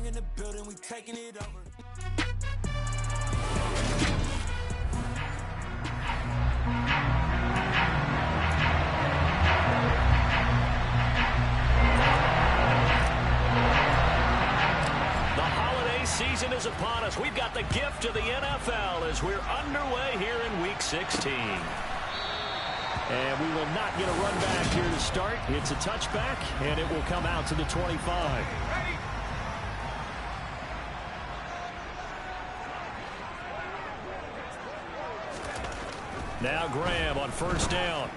gang in the building, we taking it over. Season is upon us. We've got the gift of the NFL as we're underway here in Week 16. And we will not get a run back here to start. It's a touchback, and it will come out to the 25. Now Graham on first down.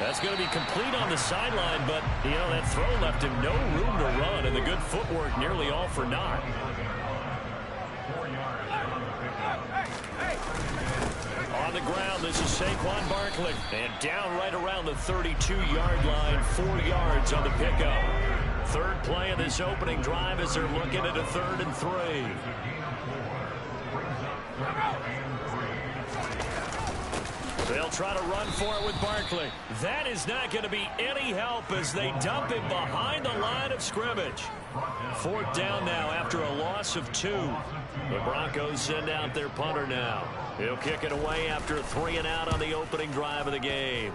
That's going to be complete on the sideline, but, you know, that throw left him no room to run, and the good footwork nearly all for naught. On the ground, this is Saquon Barkley. And down right around the 32-yard line, 4 yards on the pickup. Third play of this opening drive as they're looking at a 3rd and 3. They'll try to run for it with Barkley. That is not going to be any help as they dump him behind the line of scrimmage. 4th down now after a loss of 2. The Broncos send out their punter now. He'll kick it away after a 3-and-out on the opening drive of the game.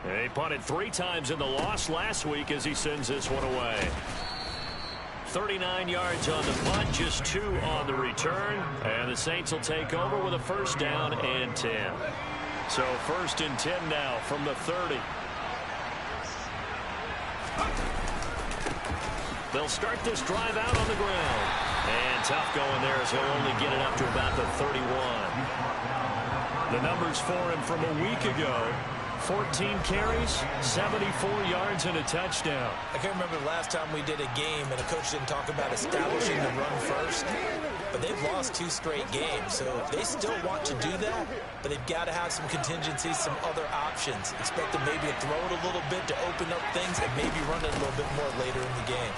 They punted 3 times in the loss last week as he sends this one away. 39 yards on the punt, just 2 on the return. And the Saints will take over with a 1st down and 10. So 1st and 10 now from the 30. They'll start this drive out on the ground. And tough going there as he'll only get it up to about the 31. The numbers for him from a week ago. 14 carries, 74 yards, and a touchdown. I can't remember the last time we did a game and a coach didn't talk about establishing the run first. But they've lost 2 straight games, so they still want to do that, but they've got to have some contingencies, some other options. Expect them maybe to throw it a little bit to open up things and maybe run it a little bit more later in the game.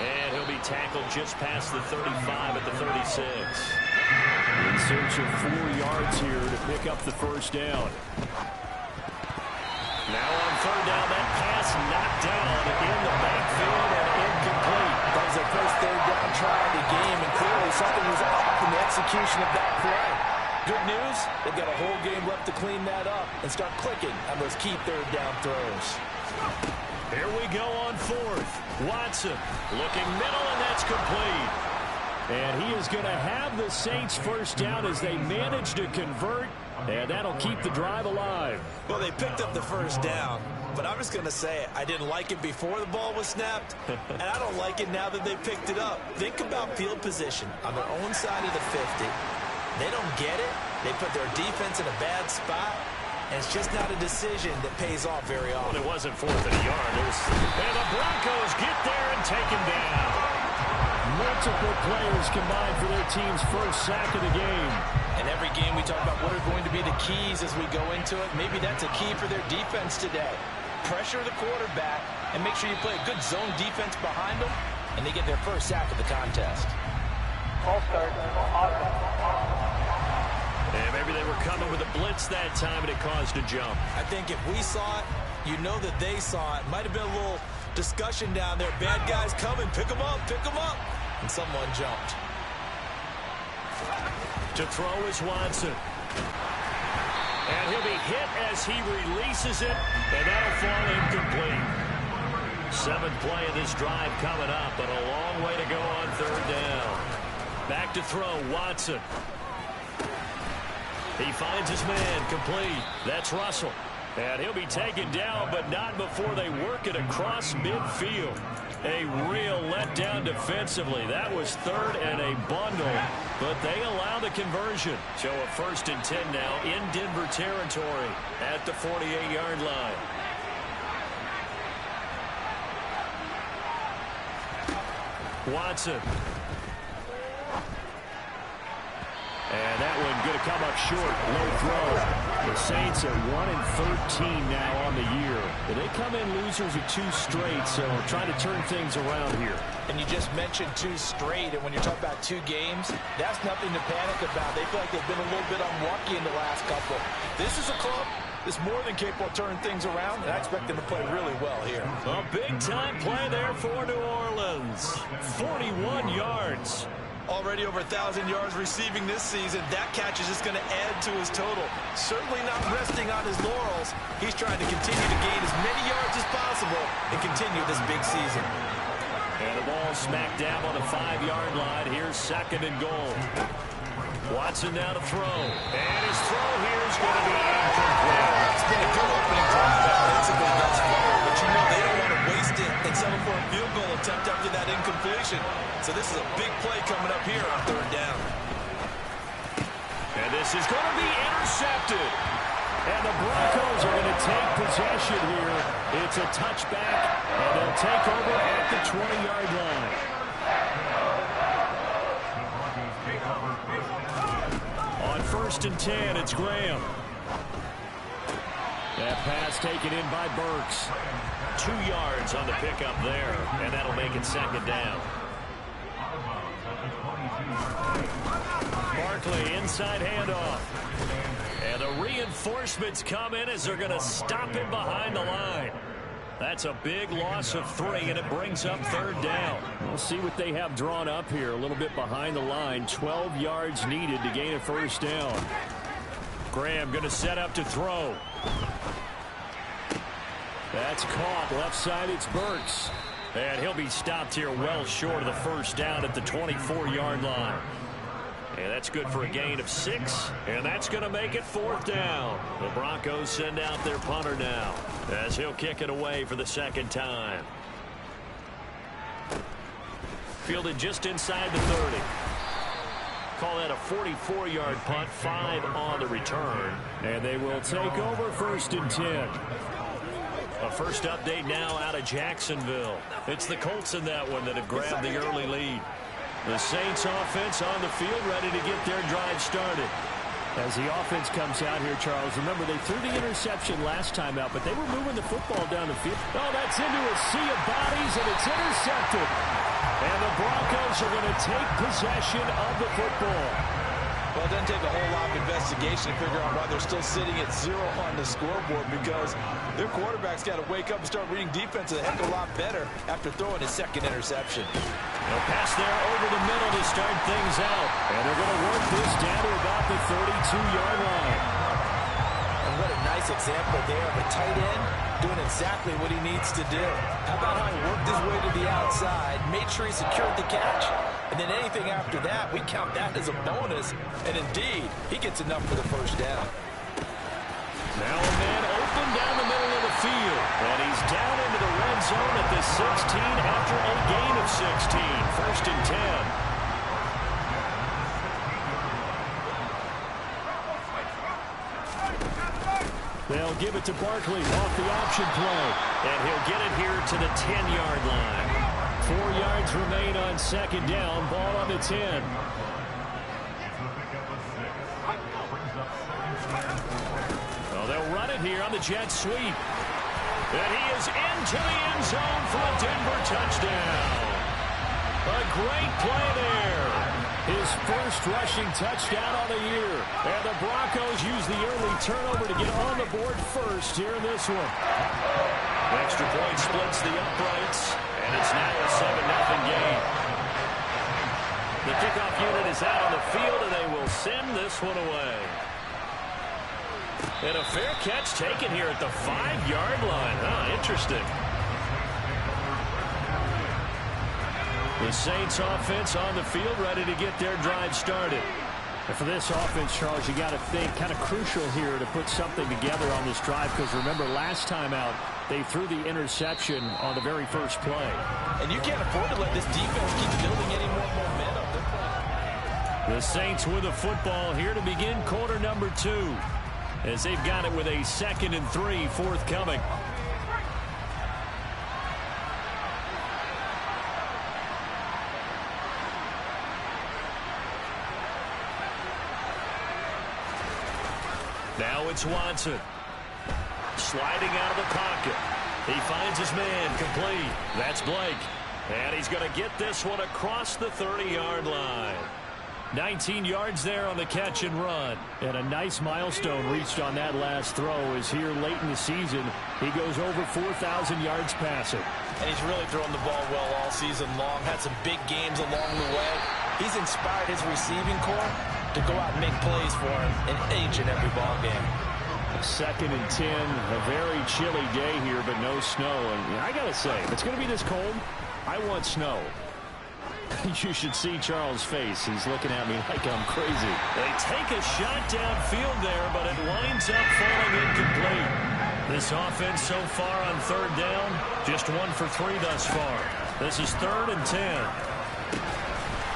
And he'll be tackled just past the 35 at the 36. In search of 4 yards here to pick up the 1st down. Now on 3rd down, that pass knocked down in the backfield and incomplete. That was their first 3rd down try of the game, and clearly something was off in the execution of that play. Good news, they've got a whole game left to clean that up and start clicking on those key 3rd down throws. Here we go on 4th. Watson looking middle, and that's complete. And he is going to have the Saints 1st down as they manage to convert, and that'll keep the drive alive. Well, they picked up the 1st down, but I'm just going to say it. I didn't like it before the ball was snapped, and I don't like it now that they picked it up. Think about field position on their own side of the 50. They don't get it. They put their defense in a bad spot, and it's just not a decision that pays off very often. Well, it wasn't 4th and a yard. And the Broncos get there and take him down. Multiple players combined for their team's 1st sack of the game. And every game we talk about what are going to be the keys as we go into it. Maybe that's a key for their defense today. Pressure the quarterback and make sure you play a good zone defense behind them, and they get their 1st sack of the contest. All start. And maybe they were coming with a blitz that time, and it caused a jump. I think if we saw it, you know that they saw it. Might have been a little discussion down there. Bad guys coming. Pick them up. Pick them up. And someone jumped. To throw is Watson. And he'll be hit as he releases it, and that'll fall incomplete. 7th play of this drive coming up, but a long way to go on 3rd down. Back to throw, Watson. He finds his man, complete. That's Russell. And he'll be taken down, but not before they work it across midfield. A real letdown defensively. That was 3rd and a bundle, but they allow the conversion. So a 1st and 10 now in Denver territory at the 48-yard line. Watson. And that one going to come up short. Low throw. The Saints are 1-13 now on the year. But they come in losers of 2 straight, so trying to turn things around here. And you just mentioned 2 straight, and when you're talking about 2 games, that's nothing to panic about. They feel like they've been a little bit unlucky in the last couple. This is a club is more than capable of turning things around, and I expect them to play really well here. A big-time play there for New Orleans. 41 yards. Already over 1,000 yards receiving this season. That catch is just going to add to his total. Certainly not resting on his laurels. He's trying to continue to gain as many yards as possible and continue this big season. And the ball smacked down on the 5-yard line. Here's 2nd and goal. Watson now to throw. And his throw here is going to be incomplete. It's been a good opening drive offensively thus far, but you know they don't want to waste it and settle for a field goal attempt after that incompletion. So this is a big play coming up here on 3rd down. And this is going to be intercepted. And the Broncos are going to take possession here. It's a touchback, and they'll take over at the 20-yard line. On 1st and 10, it's Graham. That pass taken in by Burks. 2 yards on the pickup there, and that'll make it 2nd down. Barkley, inside handoff. And the reinforcements come in as they're going to stop him behind the line. That's a big loss of 3, and it brings up 3rd down. We'll see what they have drawn up here. A little bit behind the line. 12 yards needed to gain a 1st down. Graham going to set up to throw. That's caught. Left side, it's Burks. And he'll be stopped here well short of the 1st down at the 24-yard line. And that's good for a gain of 6. And that's going to make it 4th down. The Broncos send out their punter now as he'll kick it away for the 2nd time. Fielded just inside the 30. Call that a 44-yard punt, 5 on the return. And they will take over 1st and 10. A first update now out of Jacksonville. It's the Colts in that one that have grabbed the early lead. The Saints offense on the field ready to get their drive started. As the offense comes out here, Charles, remember they threw the interception last time out, but they were moving the football down the field. Oh, that's into a sea of bodies, and it's intercepted. And the Broncos are going to take possession of the football. Well, it doesn't take a whole lot of investigation to figure out why they're still sitting at 0 on the scoreboard, because their quarterback's got to wake up and start reading defense a heck of a lot better after throwing his 2nd interception. A pass there over the middle to start things out. And they're going to work this down to about the 32-yard line. And what a nice example there of a tight end doing exactly what he needs to do. How about how he worked his way to the outside, made sure he secured the catch, and then anything after that, we count that as a bonus. And indeed, he gets enough for the 1st down. Now a man open down the middle of the field. And he's down into the red zone at the 16 after a gain of 16. 1st and 10. They'll give it to Barkley off the option play. And he'll get it here to the 10-yard line. 4 yards remain on 2nd down. Ball on the 10. Well, they'll run it here on the jet sweep. And he is into the end zone for a Denver touchdown. A great play there. His first rushing touchdown on the year. And the Broncos use the early turnover to get on the board first here in this one. Extra point splits the uprights, and it's now a 7-0 game. The kickoff unit is out on the field, and they will send this one away. And a fair catch taken here at the 5-yard line. Interesting. The Saints offense on the field ready to get their drive started. And for this offense, Charles, you got to think kind of crucial here to put something together on this drive, because remember last time out they threw the interception on the very first play. And you can't afford to let this defense keep building any more momentum. The Saints with the football here to begin quarter number 2, as they've got it with a 2nd and 3 forthcoming. Now it's Watson. Sliding out of the pocket. He finds his man complete. That's Blake. And he's going to get this one across the 30-yard line. 19 yards there on the catch and run. And a nice milestone reached on that last throw as here late in the season, he goes over 4,000 yards passing. And he's really thrown the ball well all season long. Had some big games along the way. He's inspired his receiving corps to go out and make plays for him in each and every ball game. 2nd and 10, a very chilly day here, but no snow. And I got to say, if it's going to be this cold, I want snow. You should see Charles' face. He's looking at me like I'm crazy. They take a shot downfield there, but it winds up falling incomplete. This offense so far on 3rd down, just 1 for 3 thus far. This is 3rd and 10.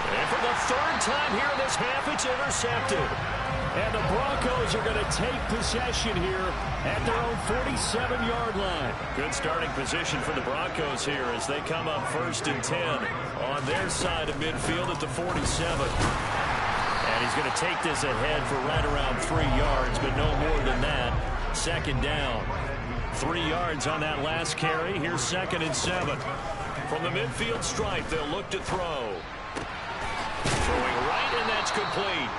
And for the 3rd time here in this half, it's intercepted. And the Broncos are going to take possession here at their own 47-yard line. Good starting position for the Broncos here as they come up 1st and 10 on their side of midfield at the 47. And he's going to take this ahead for right around 3 yards, but no more than that. 2nd down. 3 yards on that last carry. Here's 2nd and 7. From the midfield stripe, they'll look to throw. Throwing right, and that's complete.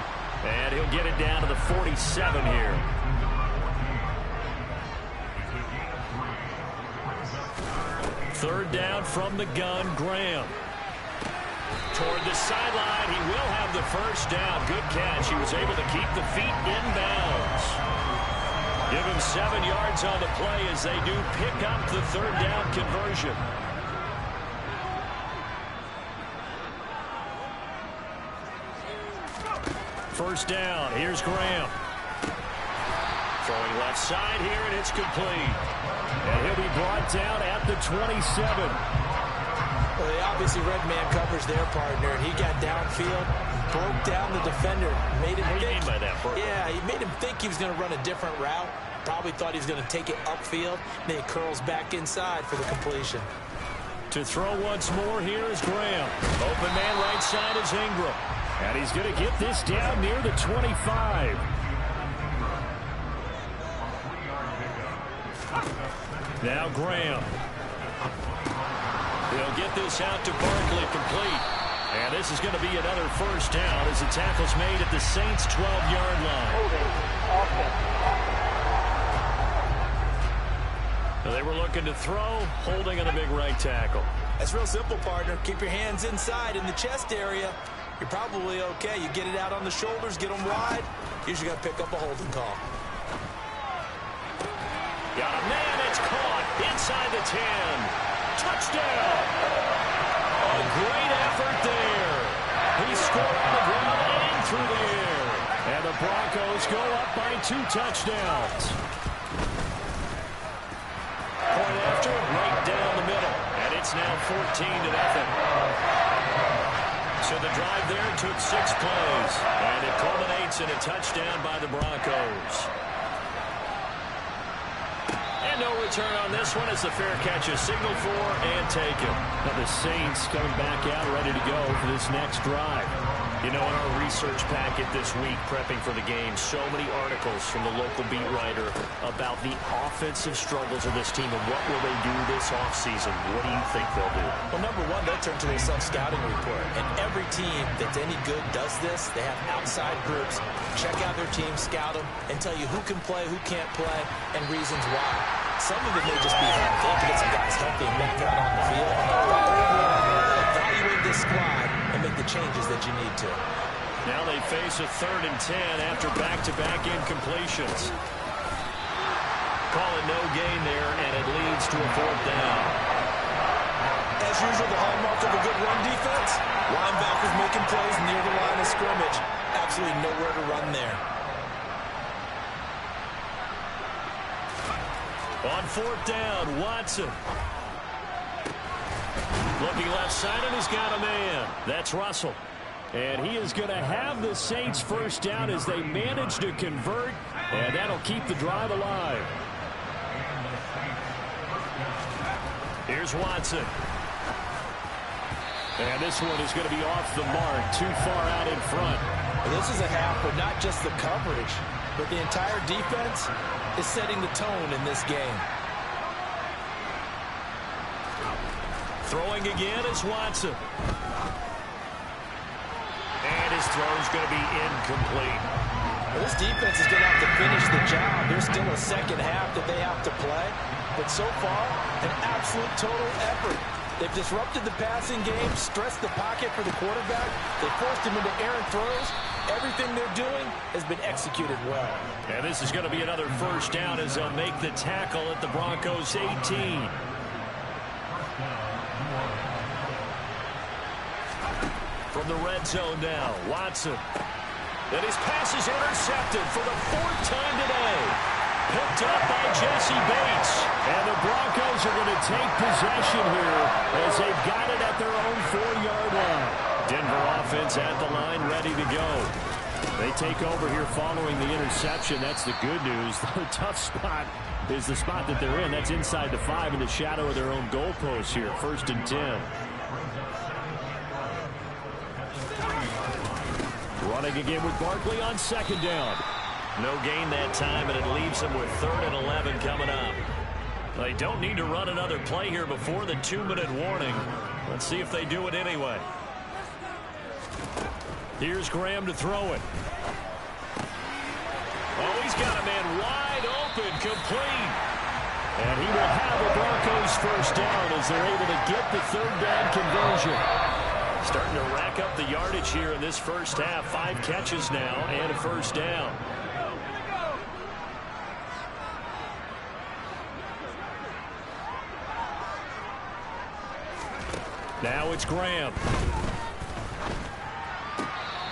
And he'll get it down to the 47 here. Third down from the gun, Graham. Toward the sideline, he will have the first down. Good catch. He was able to keep the feet inbounds. Give him 7 yards on the play as they do pick up the 3rd down conversion. First down. Here's Graham. Throwing left side here, and it's complete. And he'll be brought down at the 27. Well, they obviously read man coverage their partner, and he got downfield, broke down the defender, made him What do you think. mean by that, Bert? Yeah, he made him think he was going to run a different route. Probably thought he was going to take it upfield. Then he curls back inside for the completion. To throw once more, here is Graham. Open man right side is Ingram. And he's going to get this down near the 25. Now Graham. He'll get this out to Barkley, complete. And this is going to be another first down as the tackle's made at the Saints' 12-yard line. Now they were looking to throw, holding on a big right tackle. That's real simple, partner. Keep your hands inside in the chest area. You're probably okay. You get it out on the shoulders, get them wide. Usually got to pick up a holding call. Got a man, it's caught inside the 10. Touchdown. A great effort there. He scored on the ground and through the air. And the Broncos go up by 2 touchdowns. Point after, right down the middle. And it's now 14-0. So the drive there took 6 plays, and it culminates in a touchdown by the Broncos. And no return on this one as the fair catch is signaled for and taken. Now the Saints coming back out ready to go for this next drive. You know, in our research packet this week, prepping for the game, so many articles from the local beat writer about the offensive struggles of this team and what will they do this offseason. What do you think they'll do? Well, number one, they'll turn to their self-scouting report. And every team that's any good does this. They have outside groups. Check out their team, scout them, and tell you who can play, who can't play, and reasons why. Some of it may just be health. They have to get some guys healthy and back out on the field. Evaluate this squad and make the changes that you need to. Now they face a 3rd and 10 after back-to-back incompletions. Call it no gain there, and it leads to a 4th down. As usual, the hallmark of a good run defense, linebackers making plays near the line of scrimmage. Absolutely nowhere to run there. On 4th down, Watson. Looking left side, and he's got a man. That's Russell. And he is going to have the Saints first down as they manage to convert, and that'll keep the drive alive. Here's Watson. And this one is going to be off the mark, too far out in front. Well, this is a half where not just the coverage, but the entire defense is setting the tone in this game. Throwing again is Watson. And His throw's going to be incomplete. Well, this defense is going to have to finish the job. There's still a second half that they have to play. But so far, an absolute total effort. They've disrupted the passing game, stressed the pocket for the quarterback. They forced him into errant throws. Everything they're doing has been executed well. And this is going to be another first down as they'll make the tackle at the Broncos' 18. From the red zone now, Watson. And his pass is intercepted for the fourth time today. Picked up by Jesse Bates. And the Broncos are going to take possession here as they've got it at their own 4-yard line. Denver offense at the line, ready to go. They take over here following the interception. That's the good news. The tough spot is the spot that they're in. That's inside the 5 in the shadow of their own goalpost here. 1st and 10. Running again with Barkley on 2nd down. No gain that time, and it leaves them with 3rd and 11 coming up. They don't need to run another play here before the 2-minute warning. Let's see if they do it anyway. Here's Graham to throw it. Oh, he's got a man wide open, complete. And he will have the Broncos first down as they're able to get the 3rd down conversion. Starting to rack up the yardage here in this first half. 5 catches now and a first down. Now it's Graham.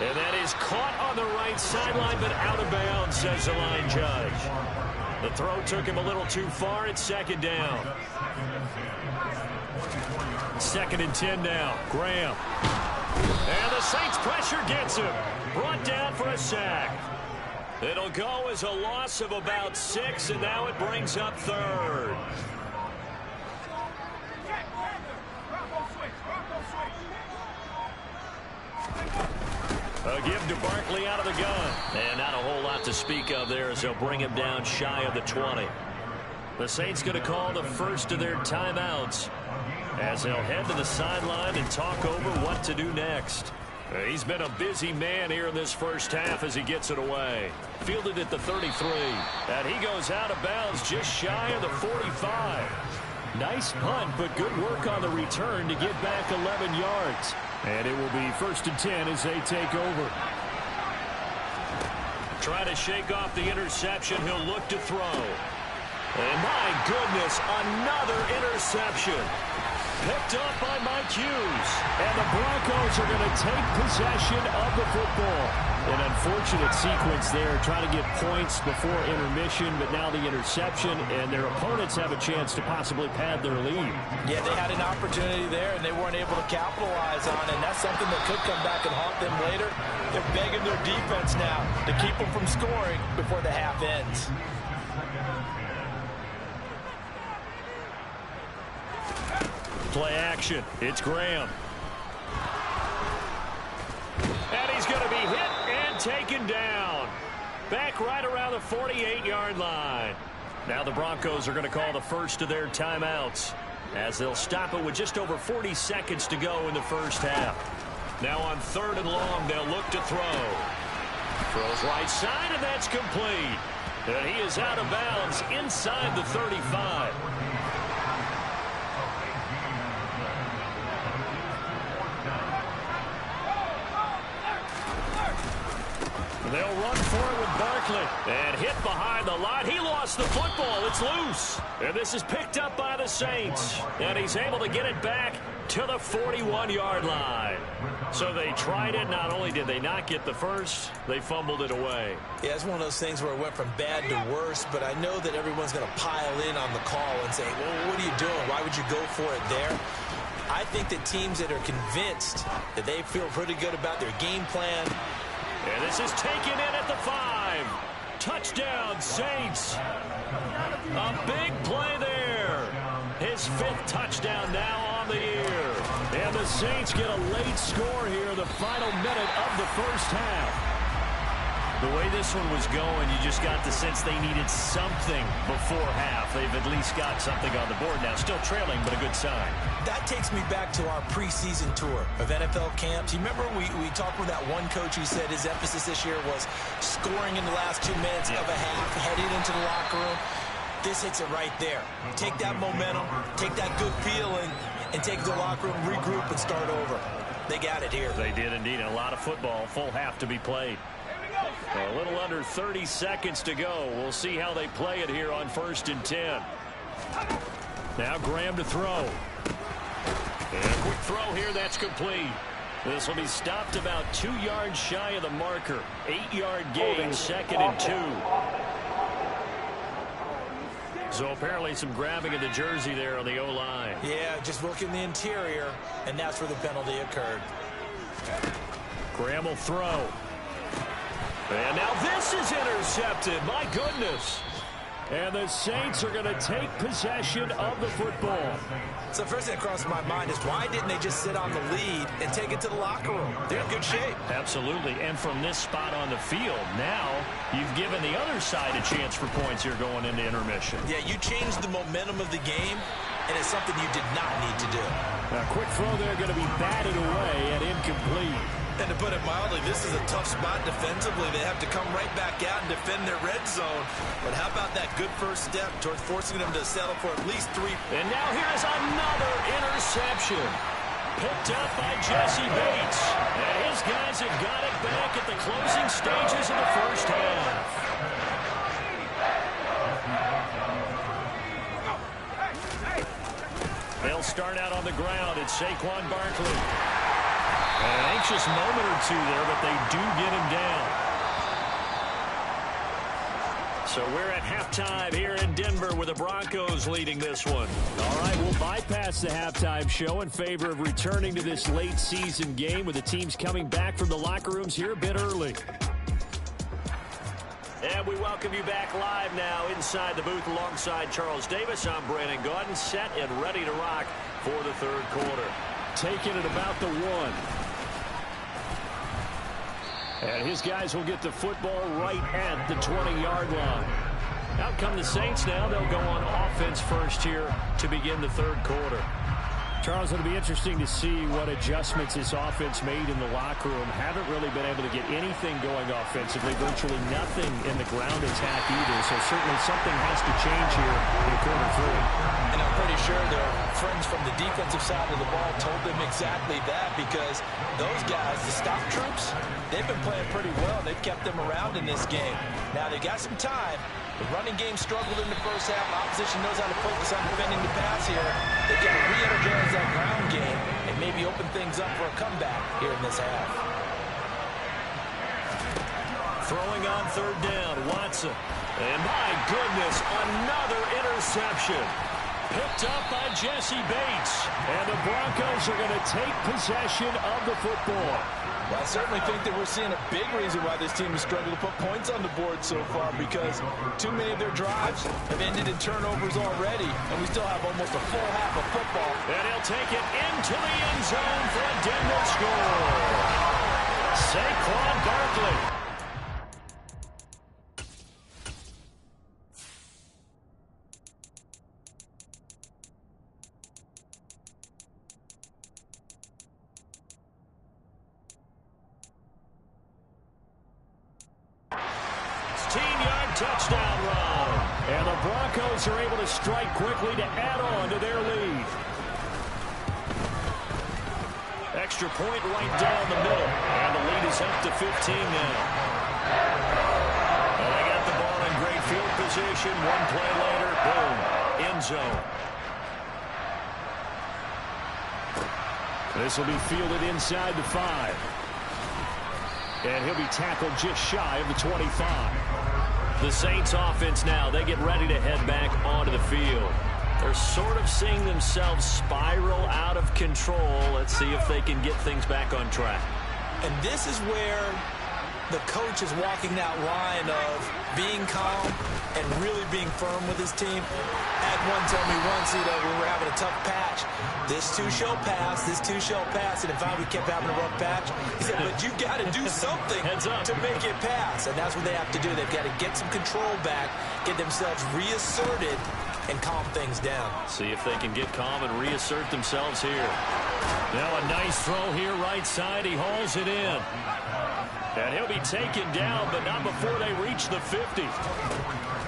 And that is caught on the right sideline, but out of bounds, says the line judge. The throw took him a little too far. It's 2nd down. 2nd and 10 now. Graham. And the Saints pressure gets him. Brought down for a sack. It'll go as a loss of about 6, and now it brings up 3rd. A give to Barkley out of the gun. And not a whole lot to speak of there as they'll bring him down shy of the 20. The Saints going to call the first of their timeouts as they'll head to the sideline and talk over what to do next. He's been a busy man here in this first half as he gets it away. Fielded at the 33. And he goes out of bounds just shy of the 45. Nice punt, but good work on the return to get back 11 yards. And it will be 1st and 10 as they take over. Try to shake off the interception. He'll look to throw. And my goodness, another interception. Picked up by Mike Hughes. And the Broncos are going to take possession of the football. An unfortunate sequence there, trying to get points before intermission, but now the interception, and their opponents have a chance to possibly pad their lead. Yeah, they had an opportunity there, and they weren't able to capitalize on it, and that's something that could come back and haunt them later. They're begging their defense now to keep them from scoring before the half ends. Play action. It's Graham. And he's going to be hit and taken down. Back right around the 48-yard line. Now the Broncos are going to call the first of their timeouts as they'll stop it with just over 40 seconds to go in the first half. Now on 3rd and long, they'll look to throw. Throws right side, and that's complete. And he is out of bounds inside the 35. They'll run for it with Barkley. And hit behind the line. He lost the football. It's loose. And this is picked up by the Saints. And he's able to get it back to the 41-yard line. So they tried it. Not only did they not get the first, they fumbled it away. Yeah, it's one of those things where it went from bad to worse, but I know that everyone's going to pile in on the call and say, well, what are you doing? Why would you go for it there? I think that teams that are convinced that they feel pretty good about their game plan. And this is taken in at the 5. Touchdown, Saints. A big play there. His 5th touchdown now on the year. And the Saints get a late score here in the final minute of the first half. The way this one was going, you just got the sense they needed something before half. They've at least got something on the board now. Still trailing, but a good sign. That takes me back to our preseason tour of NFL camps. You remember we talked with that one coach who said his emphasis this year was scoring in the last 2 minutes of a half, heading into the locker room. This hits it right there. Take that momentum, take that good feeling, and take it to the locker room, regroup, and start over. They got it here. They did indeed. A lot of football, full half to be played. A little under 30 seconds to go. We'll see how they play it here on 1st and 10. Now Graham to throw. And a quick throw here, that's complete. This will be stopped about 2 yards shy of the marker. 8-yard gain, 2nd and 2. So apparently some grabbing of the jersey there on the O-line. Yeah, just looking the interior, and that's where the penalty occurred. Graham will throw. And now this is intercepted. My goodness. And the Saints are going to take possession of the football. So first thing that crossed my mind is why didn't they just sit on the lead and take it to the locker room? They're in good shape. Absolutely. And from this spot on the field, now you've given the other side a chance for points here going into intermission. Yeah, you changed the momentum of the game, and it's something you did not need to do. A quick throw there going to be batted away and incomplete. And to put it mildly, this is a tough spot defensively. They have to come right back out and defend their red zone. But how about that good first step towards forcing them to settle for at least 3? And now here's another interception. Picked up by Jesse Bates. And his guys have got it back at the closing stages of the first half. They'll start out on the ground. It's Saquon Barkley. An anxious moment or two there, but they do get him down. So we're at halftime here in Denver with the Broncos leading this one. All right, we'll bypass the halftime show in favor of returning to this late season game with the teams coming back from the locker rooms here a bit early. And we welcome you back live now inside the booth alongside Charles Davis. I'm Brandon Gaudin, set and ready to rock for the third quarter. Taking it about the 1. And his guys will get the football right at the 20-yard line. Out come the Saints now. They'll go on offense first here to begin the third quarter. Charles, it'll be interesting to see what adjustments this offense made in the locker room. Haven't really been able to get anything going offensively. Virtually nothing in the ground attack either. So certainly something has to change here in quarter 3. And I'm pretty sure their friends from the defensive side of the ball told them exactly that, because those guys, the stop troops, they've been playing pretty well. They've kept them around in this game. Now they got some time. The running game struggled in the first half. Opposition knows how to focus on defending the pass here. They've got to re-energize that ground game and maybe open things up for a comeback here in this half. Throwing on third down, Watson. And my goodness, another interception. Picked up by Jesse Bates. And the Broncos are going to take possession of the football. Well, I certainly think that we're seeing a big reason why this team has struggled to put points on the board so far, because too many of their drives have ended in turnovers already, and we still have almost a full half of football. And he'll take it into the end zone for a Denver score. Saquon Barkley. Touchdown run. And the Broncos are able to strike quickly to add on to their lead. Extra point right down the middle. And the lead is up to 15 now. And they got the ball in great field position. One play later, boom, end zone. This will be fielded inside the 5. And he'll be tackled just shy of the 25. The Saints offense now, they get ready to head back onto the field. They're sort of seeing themselves spiral out of control. Let's see if they can get things back on track. And this is where the coach is walking that line of being calm and really being firm with his team. I had one tell me once, when we were having a tough patch, this too shall pass, this too shall pass. And if we kept having a rough patch, he said, but you got to do something to make it pass. And that's what they have to do. They've got to get some control back, get themselves reasserted, and calm things down. See if they can get calm and reassert themselves here. Now a nice throw here right side. He hauls it in. And he'll be taken down, but not before they reach the 50.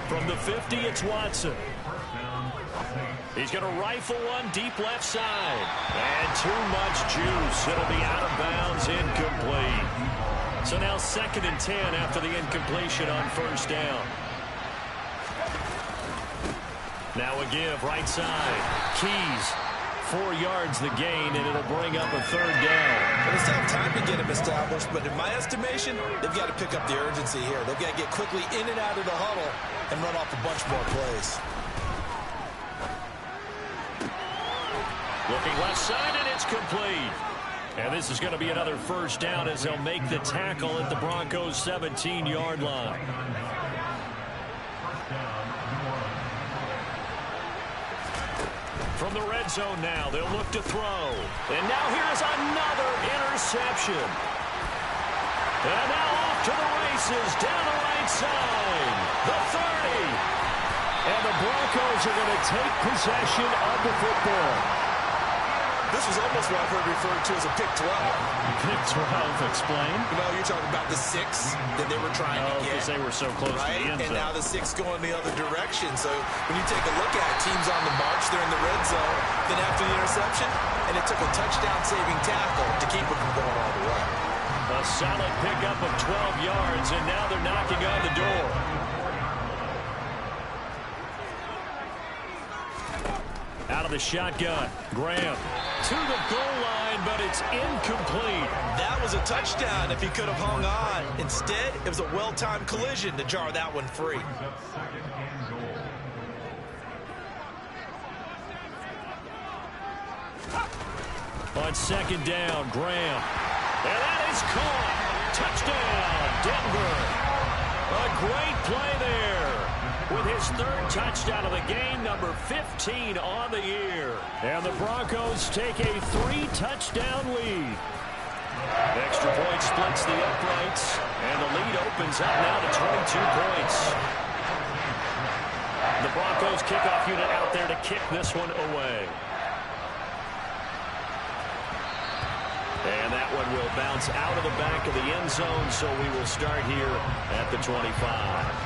From the 50, it's Watson. He's going to rifle one deep left side. And too much juice. It'll be out of bounds, incomplete. So now 2nd and 10 after the incompletion on first down. Now a give right side. Keys. 4 yards the gain, and it'll bring up a 3rd down. Well, they still have time to get him established, but in my estimation, they've got to pick up the urgency here. They've got to get quickly in and out of the huddle and run off a bunch more plays. Looking left side, and it's complete. And this is going to be another 1st down as they'll make the tackle at the Broncos' 17-yard line. From the red zone now, they'll look to throw. And now here's another interception. And now off to the races, down the right side. The 30. And the Broncos are going to take possession of the football. This was almost what I've heard referred to as a pick 12. Pick 12, explain. You're talking about the 6 that they were trying to get. Because they were so close to the end zone. And now the 6 going the other direction. So when you take a look at it, teams on the march, they're in the red zone. Then after the interception, and it took a touchdown-saving tackle to keep it from going all the way. A solid pickup of 12 yards, and now they're knocking on the door. Out of the shotgun, Graham to the goal line, but it's incomplete. That was a touchdown if he could have hung on. Instead, it was a well-timed collision to jar that one free. On 2nd down, Graham. And that is caught. Touchdown, Denver. A great play there. With his 3rd touchdown of the game, number 15 on the year. And the Broncos take a 3-touchdown lead. Extra point splits the uprights, and the lead opens up now to 22 points. The Broncos kickoff unit out there to kick this one away. And that one will bounce out of the back of the end zone, so we will start here at the 25.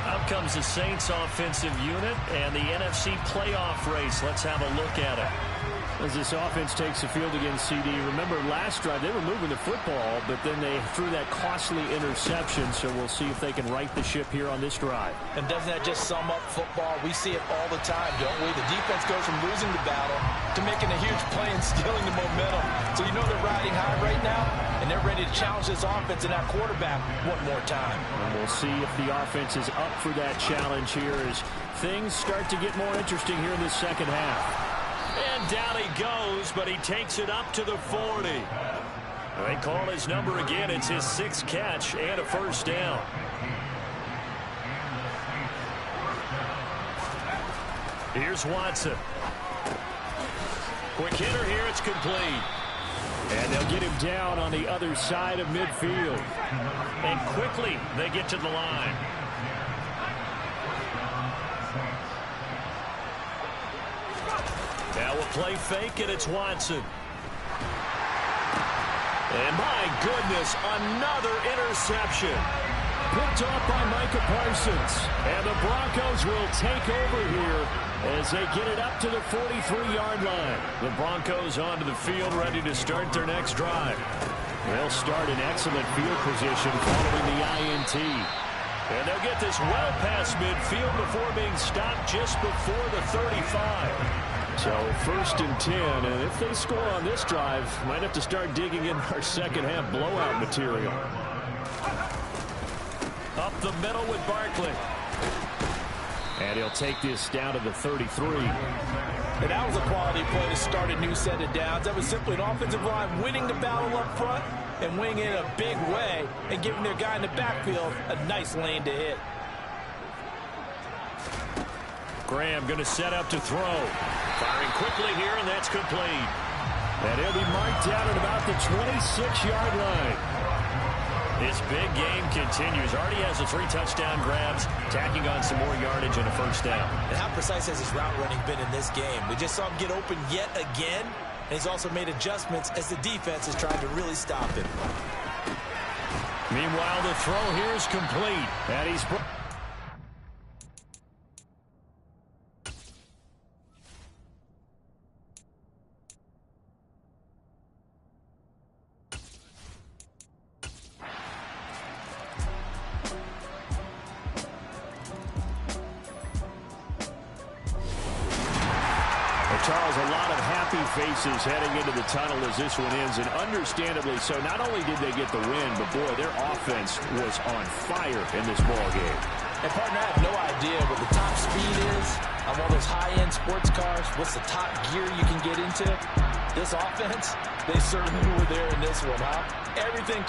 Up comes the Saints offensive unit and the NFC playoff race. Let's have a look at it. As this offense takes the field against CD, remember last drive they were moving the football, but then they threw that costly interception, so we'll see if they can right the ship here on this drive. And doesn't that just sum up football? We see it all the time, don't we? The defense goes from losing the battle to making a huge play and stealing the momentum. So you know they're riding high right now, and they're ready to challenge this offense and that quarterback one more time. And we'll see if the offense is up for that challenge here as things start to get more interesting here in the 2nd half. And down he goes, but he takes it up to the 40. They call his number again. It's his 6th catch and a 1st down. Here's Watson. Quick hitter here. It's complete. And they'll get him down on the other side of midfield. And quickly they get to the line. Now a play fake, and it's Watson. And my goodness, another interception. Picked off by Micah Parsons. And the Broncos will take over here as they get it up to the 43-yard line. The Broncos onto the field, ready to start their next drive. They'll start in excellent field position following the INT. And they'll get this well past midfield before being stopped just before the 35. So 1st and 10, and if they score on this drive, might have to start digging in our 2nd half blowout material. Up the middle with Barkley. And he'll take this down to the 33. And that was a quality play to start a new set of downs. That was simply an offensive line winning the battle up front and wing in a big way and giving their guy in the backfield a nice lane to hit. Graham going to set up to throw. Firing quickly here, and that's complete. And he'll be marked down at about the 26-yard line. This big game continues. Already has the 3 touchdown grabs, tacking on some more yardage and a first down. And how precise has his route running been in this game? We just saw him get open yet again, and he's also made adjustments as the defense is trying to really stop him. Meanwhile, the throw here is complete. And he's... Charles, a lot of happy faces heading into the tunnel as this one ends, and understandably so. Not only did they get the win, but, boy, their offense was on fire in this ball game. And, partner, I have no idea what the top speed is on one of those high-end sports cars. What's the top gear you can get into? This offense, they certainly were there in this one, huh? Everything